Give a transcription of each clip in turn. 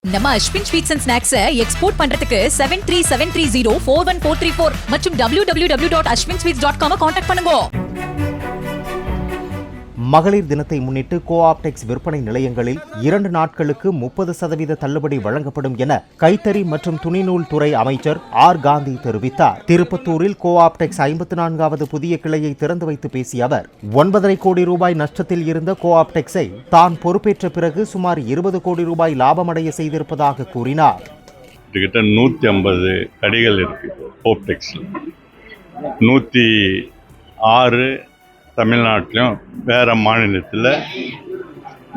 நம்ம Ashwin sweets and snacks export பண்றதுக்கு 7373041434 மற்றும் www.ashwinsweets.com கான்டாக்ட் பண்ணுங்க. மகளிர் தினத்தை முன்னிட்டு கோஆப்டெக்ஸ் விற்பனை நிலையங்களில் 2 நாட்களுக்கு 30% தள்ளுபடி வழங்கப்படும் என கைத்தறி மற்றும் துணிநூல் துறை அமைச்சர் ஆர் காந்தி தெரிவித்தார். திருப்பத்தூரில் கோஆப்டெக்ஸ் 54வது புதிய கிளையை திறந்து வைத்து பேசிய அவர் 9.5 கோடி ரூபாய் நஷ்டத்தில் இருந்த கோஆப்டெக்ஸை தான் பொறுப்பேற்ற பிறகு சுமார் 20 கோடி ரூபாய் லாபமடைய செய்திருப்பதாக கூறினார். 150 கடைகள் இருக்கு கோஆப்டெக்ஸ்ல, 106 தமிழ்நாட்டிலும் வேறு மாநிலத்தில்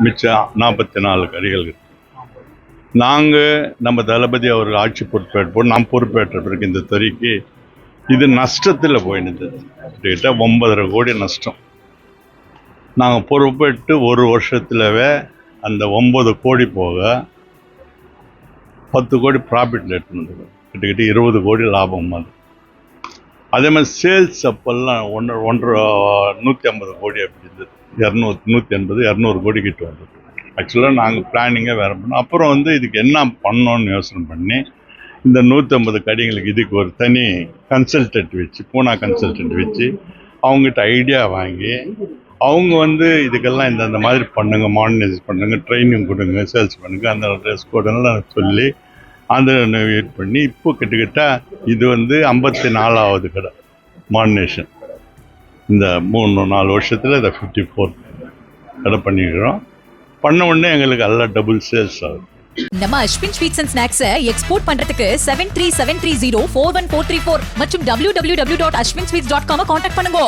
மிச்சம் 44 கடைகள் இருக்கு. நம்ம தளபதி அவர்கள் ஆட்சி பொறுப்பேற்போம், நாம் பொறுப்பேற்ற பிறகு இந்த துறைக்கு இது நஷ்டத்தில் போயிருந்தது. கிட்டத்தட்ட 9.5 கோடி நஷ்டம். நாங்கள் பொறுப்பேற்று ஒரு வருஷத்துலவே அந்த 9 கோடி போக 10 கோடி ப்ராஃபிட்டில் எடுத்துன்னு வந்துடும். கிட்டத்தட்ட 20 கோடி லாபம். அது அதே மாதிரி சேல்ஸ் அப்பெல்லாம் 150 கோடி அப்படி இருந்தது. 180-200 கோடி கிட்ட வந்தது. ஆக்சுவலாக நாங்கள் பிளானிங்கே வேறு பண்ணோம். அப்புறம் இதுக்கு என்ன பண்ணோன்னு யோசனை பண்ணி இந்த 150 கடைங்களுக்கு இதுக்கு ஒரு தனி கன்சல்டன்ட் வச்சு, பூனா கன்சல்டன்ட் வச்சு அவங்ககிட்ட ஐடியா வாங்கி அவங்க இதுக்கெல்லாம் இந்த மாதிரி பண்ணுங்க, மாடர்னைஸ் பண்ணுங்க, ட்ரைனிங் கொடுங்க, சேல்ஸ் பண்ணுங்க, அந்த ட்ரெஸ் கோடெல்லாம் சொல்லி அந்த வெயிட் பண்ணி இப்போ கிட்டத்தட்ட இது 54வது கடை மாடர்னேஷன். இந்த 3-4 வருஷத்தில் இதை 54 கடை பண்ணிக்கிறோம். பண்ண உடனே எங்களுக்கு எல்லாம் டபுள் சேல்ஸ் ஆகுது. நம்ம Ashwin sweets and snacks export பண்றதுக்கு 7373041434 மற்றும் www.ashwinsweets.com கான்டாக்ட் பண்ணுங்க.